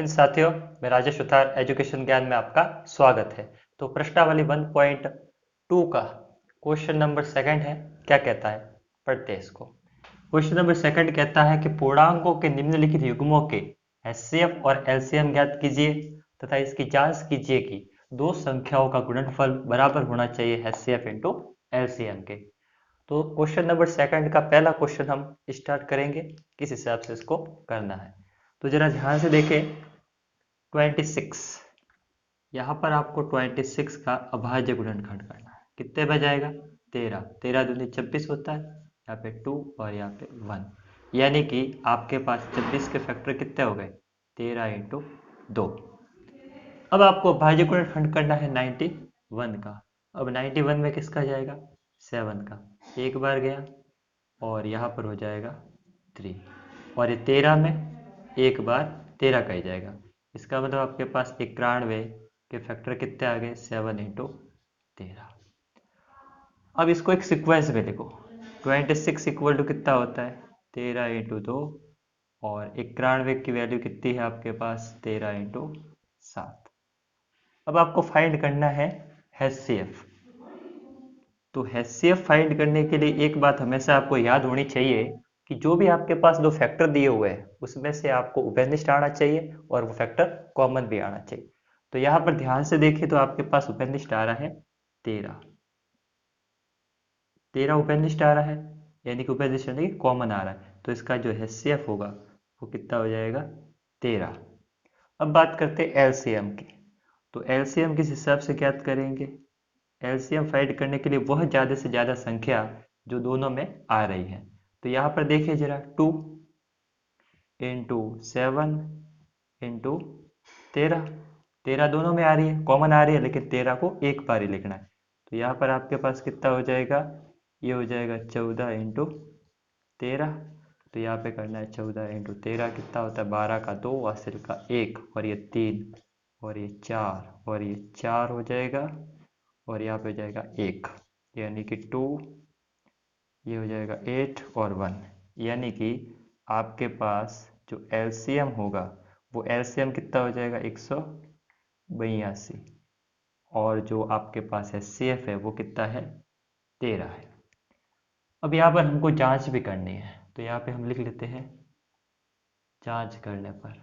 हिंद साथियों, मैं राजेश सुथार एजुकेशन ज्ञान में आपका स्वागत है। तो प्रश्नावली 1.2 का क्वेश्चन नंबर सेकंड है। क्या कहता है, पढ़ते हैं इसको। क्वेश्चन नंबर सेकंड कहता है कि पूर्णांकों के निम्नलिखित युग्मों के एचसीएफ और एलसीएम ज्ञात कीजिए तथा इसकी जांच कीजिए कि दो संख्याओं का गुणनफल बराबर होना चाहिए एचसीएफ इंटू एलसीएम के। तो क्वेश्चन नंबर सेकंड का पहला क्वेश्चन हम स्टार्ट करेंगे, किस हिसाब से इसको करना है। तो जरा ध्यान से देखें, 26 यहाँ पर आपको 26 का अभाज्य गुणनखंड करना है। कितने में जाएगा? 13, 13 दूनी 26 होता है, यहाँ पे 2 और यहाँ पे 1, यानी कि आपके पास 26 के फैक्टर कितने हो गए? 13 इंटू 2। अब आपको अभाज्य गुणनखंड करना है 91 का। अब 91 में किसका जाएगा? 7 का, एक बार गया और यहाँ पर हो जाएगा 3, और ये 13 में एक बार 13 का ही जाएगा। इसका मतलब आपके पास 91 के फैक्टर कितने आ गए? 7 इंटू 13। अब इसको एक सीक्वेंस में लिखो। 26 इक्वल टू कितना होता है? 13 इंटू 2, और 91 की वैल्यू कितनी है आपके पास? 13 इंटू 7। अब आपको फाइंड करना है एचसीएफ। तो एचसीएफ फाइंड करने के लिए एक बात हमेशा आपको याद होनी चाहिए कि जो भी आपके पास दो फैक्टर दिए हुए हैं उसमें से आपको उभयनिष्ठ आना चाहिए और वो फैक्टर कॉमन भी आना चाहिए। तो यहाँ पर ध्यान से देखें तो आपके पास उभयनिष्ठ आ रहा है 13, 13 उभयनिष्ठ आ रहा है, यानी कि उभयनिष्ठ यानी कि कॉमन आ रहा है। तो इसका जो एचसीएफ होगा वो कितना हो जाएगा? 13। अब बात करते हैं एलसीएम की। तो एलसीएम किस हिसाब से ज्ञात करेंगे? एलसीएम फाइंड करने के लिए वह ज़्यादा से ज़्यादा संख्या जो दोनों में आ रही है। तो यहाँ पर देखिए जरा, 2 इंटू 7 इंटू 13, 13 दोनों में आ रही है, कॉमन आ रही है, लेकिन 13 को एक बार ही लिखना है। तो यहाँ पर आपके पास कितना हो जाएगा? ये हो जाएगा 14 इंटू 13। तो यहाँ पे करना है 14 इंटू 13, कितना होता है? 12 का 2, हासिल का 1, और ये 3, और ये 4, और ये 4 हो जाएगा, और यहाँ पे हो जाएगा 1, यानी कि 2, ये हो जाएगा 8 और 1, यानी कि आपके पास जो एलसीएम होगा वो एलसीएम कितना हो जाएगा? 182, और जो आपके पास एचसीएफ है वो कितना है? 13 है। अब यहाँ पर हमको जांच भी करनी है, तो यहाँ पे हम लिख लेते हैं जांच करने पर।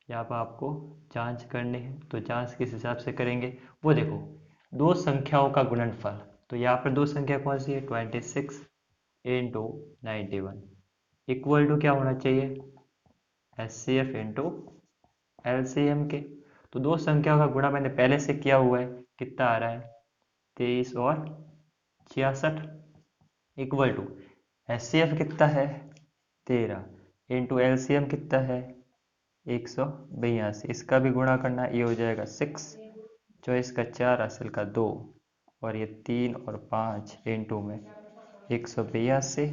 यहाँ पर आपको जांच करनी है, तो जांच किस हिसाब से करेंगे वो देखो, दो संख्याओं का गुणनफल। तो यहाँ पर दो संख्या कौन सी है? 26 इंटू 91 इक्वल टू क्या होना चाहिए? एचसीएफ इंटू एलसीएम के। तो दो संख्याओं का गुणा मैंने पहले से किया हुआ है, कितना आ रहा है? 23 और 66 इक्वल टू एचसीएफ कितना है? 13 इंटू एलसीएम कितना है? 182। इसका भी गुणा करना है, ये हो जाएगा 6, 24 का 4, हासिल का 2, और ये 3 और 5 इंटू में 182,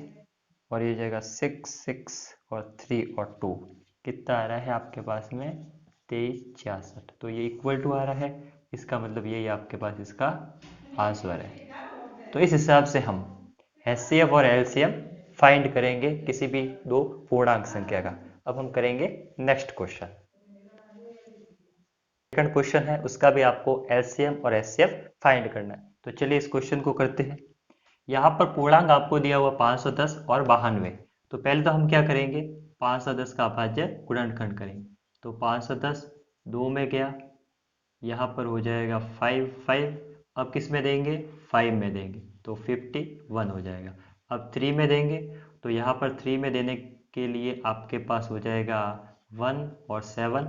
और ये जाएगा 6, 6 और 3 और 2, कितना आ रहा है आपके पास में? 23, 66। तो ये इक्वल टू आ रहा है, इसका मतलब यही आपके पास इसका आंसर है। तो इस हिसाब से हम एचसीएफ और एलसीएम फाइंड करेंगे किसी भी दो पूर्णांक संख्या का। अब हम करेंगे नेक्स्ट क्वेश्चन। सेकंड क्वेश्चन है, उसका भी आपको एलसीएम और एचसीएफ फाइंड करना है। तो चलिए इस क्वेश्चन को करते हैं। यहाँ पर पूर्णांक आपको दिया हुआ 510 और 92। तो पहले तो हम क्या करेंगे? 510 का अभाज्य गुणनखंड करेंगे। तो 510 2 में गया, यहाँ पर हो जाएगा 5, 5। अब किस में देंगे? 5 में देंगे, तो 51 हो जाएगा। अब 3 में देंगे, तो यहाँ पर 3 में देने के लिए आपके पास हो जाएगा 1 और 7,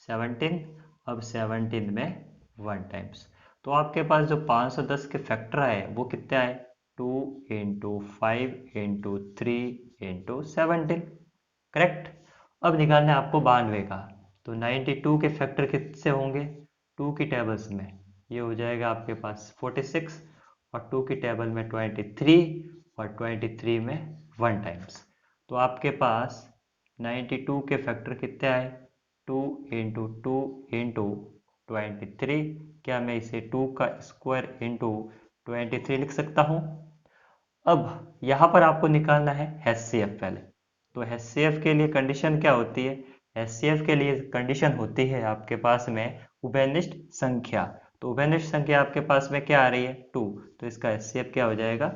17। अब 17 में 1 टाइम्स। तो आपके पास जो 510 के फैक्टर आए वो कितने आए? 2 इंटू 5 इंटू 3 इंटू 17, करेक्ट। अब निकालना है आपको 92 का। तो 92 के फैक्टर कितने होंगे? 2 की टेबल्स में ये हो जाएगा आपके पास 46, और 2 की टेबल में 23, और 23 में 1 टाइम्स। तो आपके पास 92 के फैक्टर कितने आए? 2 इंटू 2 इंटू 23। क्या मैं इसे 2 का स्क्वायर इंटू 23 लिख सकता हूँ? अब यहाँ पर आपको निकालना है एचसीएफ पहले। तो एचसीएफ के लिए कंडीशन क्या होती है? HCF के लिए कंडीशन होती है आपके पास में उभयनिष्ठ संख्या। तो उभयनिष्ठ संख्या आपके पास में क्या आ रही है 2, तो इसका HCF क्या हो जाएगा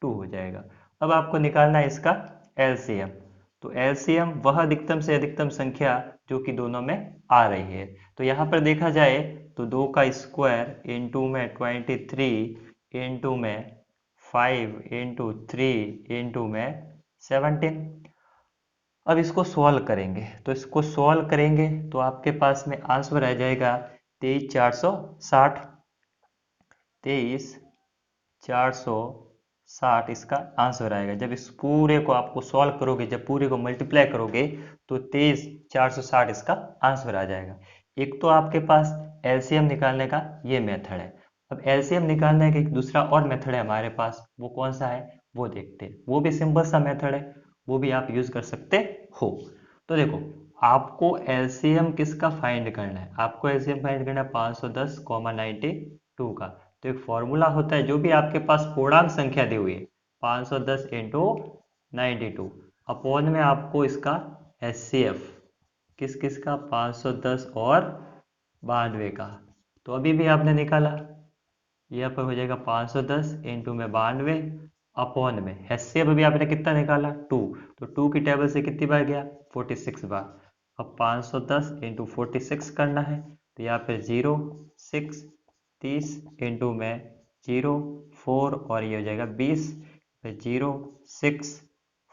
2 हो जाएगा। अब आपको निकालना है इसका LCM। तो LCM वह अधिकतम से अधिकतम संख्या जो कि दोनों में आ रही है। तो यहाँ पर देखा जाए तो 2 का स्क्वायर इंटू में 23 इंटू में 5 इंटू 3 इंटू में 17। अब इसको सॉल्व करेंगे, तो इसको सॉल्व करेंगे तो आपके पास में आंसर आ जाएगा 23,460। 23,460 इसका आंसर आएगा। जब इस पूरे को आपको सॉल्व करोगे, जब पूरे को मल्टीप्लाई करोगे तो 23,460 इसका आंसर आ जाएगा। एक तो आपके पास एलसीएम निकालने का ये मेथड है। अब एलसीएम निकालने का एक दूसरा और मेथड है हमारे पास, वो कौन सा है वो देखते हैं। वो भी सिंपल सा मेथड है, वो भी आप यूज कर सकते हो। तो देखो, आपको एलसीएम किसका फाइंड करना है, आपको एलसीएम फाइंड करना है 510, 92 का। तो एक फॉर्मूला होता है, जो भी आपके पास पूर्णांक संख्या दी हुई है 510 इंटू 92 अपॉन में आपको इसका HCF किस किस का 510 और 92 का। तो अभी भी आपने निकाला, यह पर हो जाएगा 510 इंटू में 92 अपॉन में HCF अभी आपने कितना निकाला 2, तो 2 की टेबल से कितनी बार गया 46 बार। अब 510 इंटू 46 करना है, तो यहाँ पे 0 6 30 इंटू में 0 4 और ये हो जाएगा 20, फिर 0 6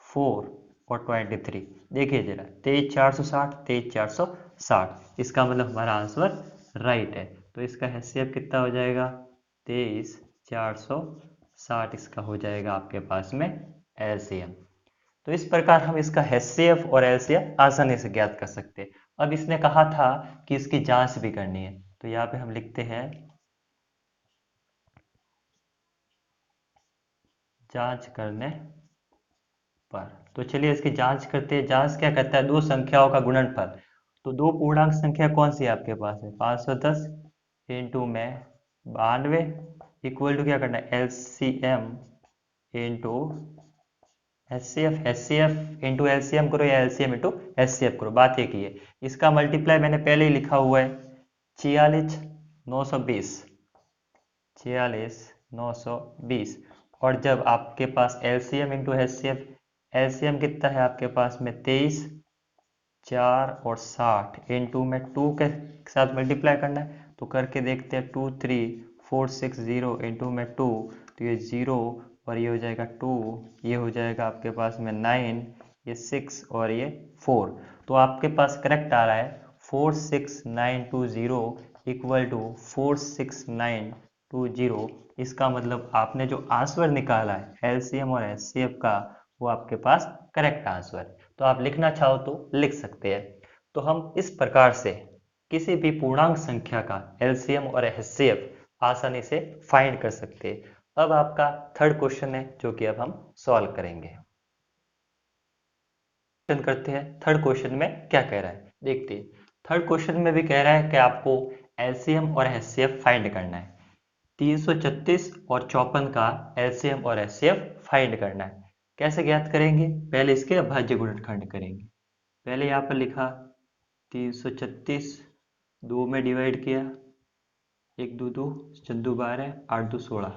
4 और 23। देखिए जरा 23,460 23,460, इसका मतलब हमारा आंसर राइट है। तो इसका HCF कितना हो जाएगा 23,460 इसका हो जाएगा आपके पास में LCM। तो इस प्रकार हम इसका HCF और LCM आसानी से ज्ञात कर सकते हैं। अब इसने कहा था कि इसकी जांच भी करनी है, तो यहाँ पे हम लिखते हैं जांच करने पर। तो चलिए इसकी जांच करते हैं। जांच क्या करता है, दो संख्याओं का गुणनफल। तो दो पूर्णांक संख्या कौन सी है आपके पास है 510 इंटू में 92 इक्वल टू क्या करना है LCM into HCF into LCM करो या LCM इंटू HCF करो, बात एक ही है। इसका मल्टीप्लाई मैंने पहले ही लिखा हुआ है 46,920 46,920। और जब आपके पास LCM इंटू HCF, LCM कितना है आपके पास में 23 4 और 60 इंटू में 2 के साथ मल्टीप्लाई करना है। तो करके देखते हैं 23,460 इंटू में 2, तो ये 0 और ये हो जाएगा 2, ये हो जाएगा आपके पास में 9, ये 6 और ये 4। तो आपके पास करेक्ट आ रहा है 46920 इक्वल टू 46920। इसका मतलब आपने जो आंसर निकाला है LCM और HCF का, वो आपके पास करेक्ट आंसर है। तो आप लिखना चाहो तो लिख सकते हैं। तो हम इस प्रकार से किसी भी पूर्णांक संख्या का LCM और HCF आसानी से फाइंड कर सकते हैं। अब आपका थर्ड क्वेश्चन है जो कि अब हम सॉल्व करेंगे। क्वेश्चन करते हैं, थर्ड क्वेश्चन में क्या कह रहा है देखते हैं। थर्ड क्वेश्चन में भी कह रहा है कि आपको LCM और HCF फाइंड करना है। 336 और 54 का LCM और HCF फाइंड करना है। कैसे ज्ञात करेंगे, पहले इसके अभाज्य गुणनखंड करेंगे। पहले यहाँ पर लिखा 336 2 में डिवाइड किया, 1 2 2 चंदू 12 8 2 16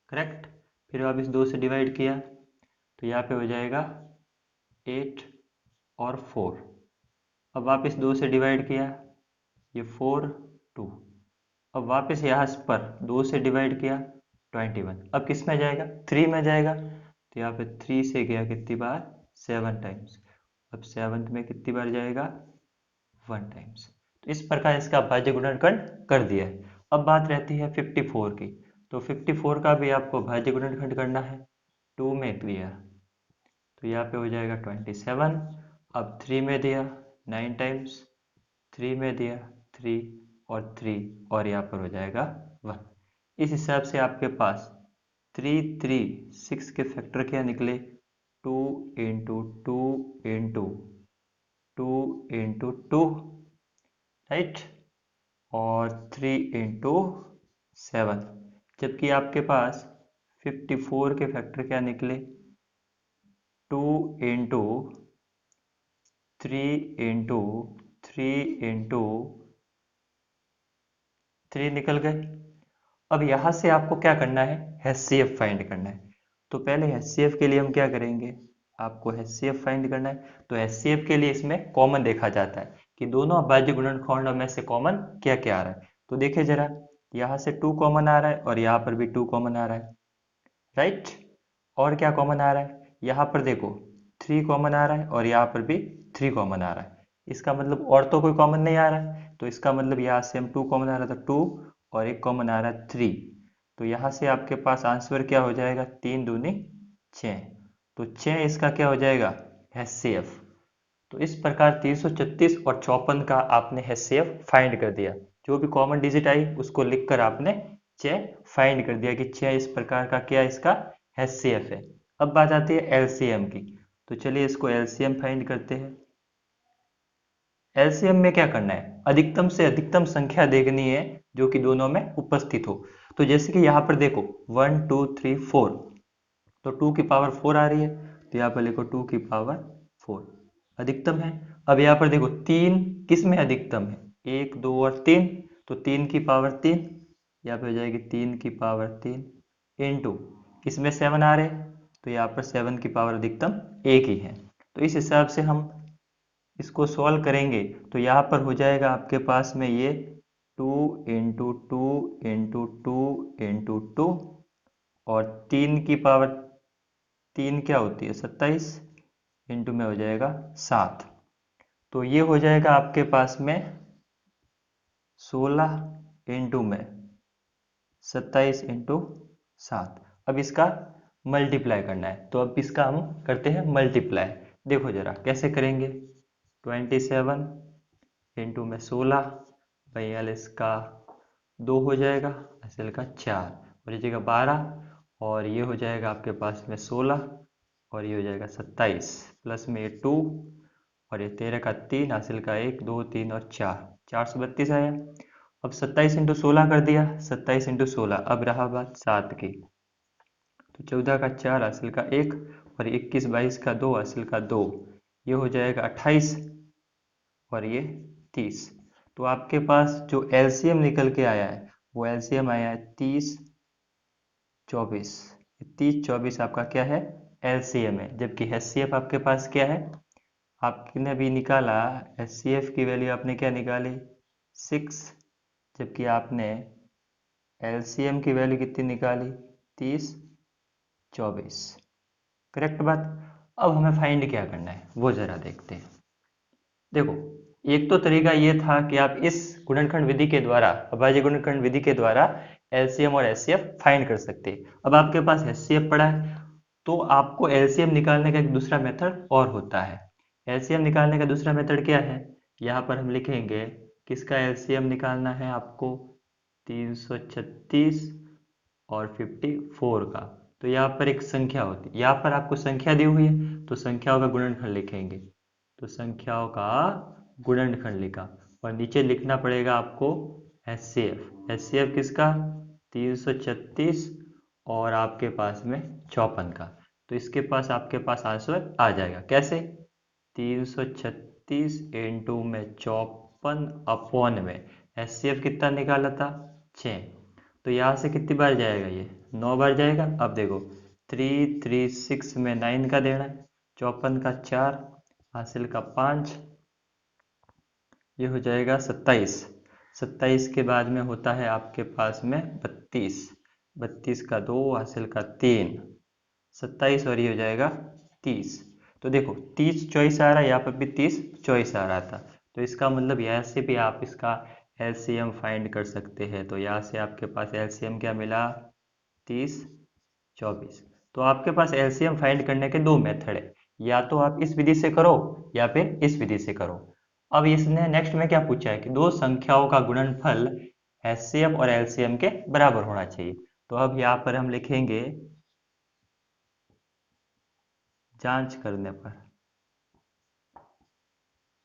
करेक्ट। फिर वापस 2 से डिवाइड किया, तो यहाँ पे हो जाएगा 8 और 4। अब वापस 2 से डिवाइड किया, ये 4 2। अब वापस यहाँ पर 2 से डिवाइड किया 21। अब किस में जाएगा 3 में जाएगा, तो यहाँ पे 3 से गया कितनी बार 7 टाइम्स। अब 7th में कितनी बार जाएगा 1 टाइम्स। तो इस प्रकार इसका भाज्य गुणनखंड कर दिया है। अब बात रहती है 54 की। तो 54 का भी आपको भाज्य गुणनखंड करना है। 2 में दिया, तो यहाँ पे हो जाएगा 27। अब 3 में दिया 9 टाइम्स, 3 में दिया 3 और 3 और यहाँ पर हो जाएगा 1। इस हिसाब से आपके पास 3 3 6 के फैक्टर क्या निकले 2 इंटू 2 इंटू 2 इंटू 2 राइट, और 3 इंटू 7। जबकि आपके पास 54 के फैक्टर क्या निकले 2 इंटू 3 निकल गए। अब यहाँ से आपको क्या करना है, HCF फाइंड करना है। तो पहले HCF के लिए हम क्या करेंगे, आपको HCF फाइंड करना है। तो HCF के लिए इसमें कॉमन देखा जाता है कि दोनों अभाज्य गुणनखंडों में से कॉमन क्या क्या आ रहा है। तो देखिए जरा, यहाँ से 2 कॉमन आ रहा है और यहाँ पर भी 2 कॉमन आ रहा है, राइट। और क्या कॉमन आ रहा है, यहाँ पर देखो 3 कॉमन आ रहा है और यहाँ पर भी 3 कॉमन आ रहा है। इसका मतलब और तो कोई कॉमन नहीं आ रहा है, तो इसका मतलब यहाँ से हम 2 कॉमन आ रहा था 2 और एक कॉमन आ रहा है 3। तो यहाँ से आपके पास आंसर क्या हो जाएगा, 3 दूनी 6। तो 6 इसका क्या हो जाएगा, HCF। तो इस प्रकार 336 और 54 का आपने HCF फाइंड कर दिया। जो भी कॉमन डिजिट आई उसको लिखकर आपने 6 फाइंड कर दिया कि 6 इस प्रकार का क्या इसका HCF है। अब बात आती है LCM की। तो चलिए इसको LCM फाइंड करते हैं। LCM में क्या करना है, अधिकतम से अधिकतम संख्या देखनी है जो कि दोनों में उपस्थित हो। तो जैसे कि यहाँ पर देखो 1 2 3 4, तो 2 की पावर 4 आ रही है, तो यहाँ पर लिखो 2 की पावर 4 अधिकतम है। अब यहाँ पर देखो 3 किस में अधिकतम है, 1 2 और 3, तो 3 की पावर 3 यहाँ पे हो जाएगी 3 की पावर 3 इंटू किसमें 7 आ रहे, तो यहाँ पर 7 की पावर अधिकतम एक ही है। तो इस हिसाब से हम इसको सॉल्व करेंगे तो यहाँ पर हो जाएगा आपके पास में ये 2 इंटू 2 इंटू 2 इंटू 2 और 3 की पावर 3 क्या होती है 27 इंटू में हो जाएगा 7। तो ये हो जाएगा आपके पास में 16 इंटू में 27 इंटू 7। अब इसका मल्टीप्लाई करना है, तो अब इसका हम करते हैं मल्टीप्लाई। देखो जरा कैसे करेंगे, 27 इंटू में 16, 42 का 2 हो जाएगा, असल का 4 और ये जगह 12, और ये हो जाएगा आपके पास में 16 और ये हो जाएगा 27 प्लस में ये 2 और ये 13 का 3, हासिल का 1 2 3 और 4, 432 आया। अब 27 इंटू 16 कर दिया, 27 इंटू 16, अब रहा बात 7 की, तो 14 का 4, हासिल का 1 और 21 22 का 2, हासिल का 2, ये हो जाएगा 28 और ये 30। तो आपके पास जो LCM निकल के आया है वो LCM आया है 30 24। 30 24 आपका क्या है, LCM है। जबकि HCF आपके पास क्या है, आपने भी निकाला HCF की वैल्यू आपने क्या निकाली 6, जबकि आपने LCM की वैल्यू कितनी निकाली 30 24। करेक्ट बात। अब हमें फाइंड क्या करना है वो जरा देखते हैं। देखो एक तो तरीका ये था कि आप इस गुणनखंड विधि के द्वारा, अभाज्य गुणनखंड विधि के द्वारा LCM और HCF फाइंड कर सकते हैं। अब आपके पास HCF पड़ा है तो आपको LCM निकालने का एक दूसरा मेथड और होता है। LCM निकालने का दूसरा मेथड क्या है, यहाँ पर हम लिखेंगे किसका LCM निकालना है आपको, 336 और 54 का। तो यहाँ पर एक संख्या होती है, यहाँ पर आपको संख्या दी हुई है तो संख्याओं का गुणनखंड लिखेंगे, तो संख्याओं का गुणनखंड लिखा और नीचे लिखना पड़ेगा आपको HCF। HCF किसका, 336 और आपके पास में 54 का। तो इसके पास आपके पास आंसर आ जाएगा कैसे, 336 इंटू में 54 अपॉन में HCF कितना निकाला था 6। तो यहाँ से कितनी बार जाएगा, ये 9 बार जाएगा। अब देखो 336 में 9 का देना है, 54 का 4, हासिल का 5, ये हो जाएगा 27। 27 के बाद में होता है आपके पास में 32, 32 का 2, हासिल का 3, 27 और ये हो जाएगा 30। तो देखो 30 चॉइस आ रहा है, यहाँ पर भी 30 चॉइस आ रहा था। तो इसका मतलब यहाँ से भी आप इसका LCM फाइंड कर सकते हैं। तो यहाँ से आपके पास LCM क्या मिला 30 24। तो आपके पास LCM फाइंड करने के दो मेथड है, या तो आप इस विधि से करो या फिर इस विधि से करो। अब इसने नेक्स्ट में क्या पूछा है कि दो संख्याओं का गुणनफल HCF और LCM के बराबर होना चाहिए। तो अब यहाँ पर हम लिखेंगे जांच करने पर।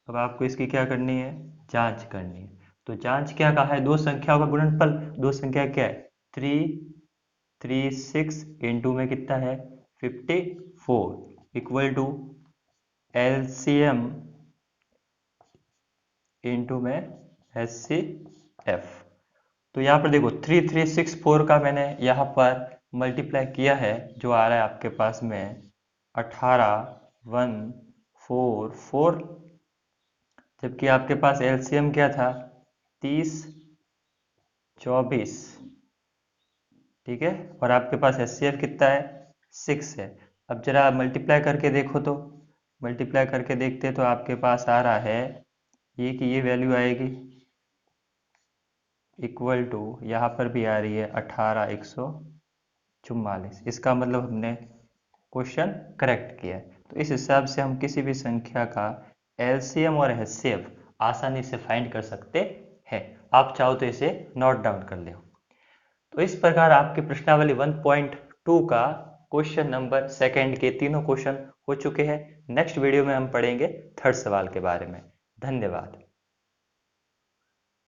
अब आपको इसकी क्या करनी है, जांच करनी है। तो जांच क्या कहा है, दो संख्याओं का गुणनफल, दो संख्या क्या है 336 इंटू में कितना है 54 इक्वल टू LCM इंटू में HCF। तो यहाँ पर देखो 3364 का मैंने यहाँ पर मल्टीप्लाई किया है, जो आ रहा है आपके पास में 18144, जबकि आपके पास LCM क्या था 3024, ठीक है, और आपके पास HCF कितना है 6 है। अब जरा मल्टीप्लाई करके देखो, तो मल्टीप्लाई करके देखते तो आपके पास आ रहा है ये कि ये वैल्यू आएगी इक्वल टू, यहाँ पर भी आ रही है 18144। इसका मतलब हमने क्वेश्चन करेक्ट किया है। तो इस हिसाब से हम किसी भी संख्या का LCM और HCF आसानी से फाइंड कर सकते हैं। आप चाहो तो इसे नोट डाउन कर ले। तो इस प्रकार आपकी प्रश्नावली 1.2 का क्वेश्चन नंबर सेकंड के तीनों क्वेश्चन हो चुके हैं। नेक्स्ट वीडियो में हम पढ़ेंगे थर्ड सवाल के बारे में। धन्यवाद।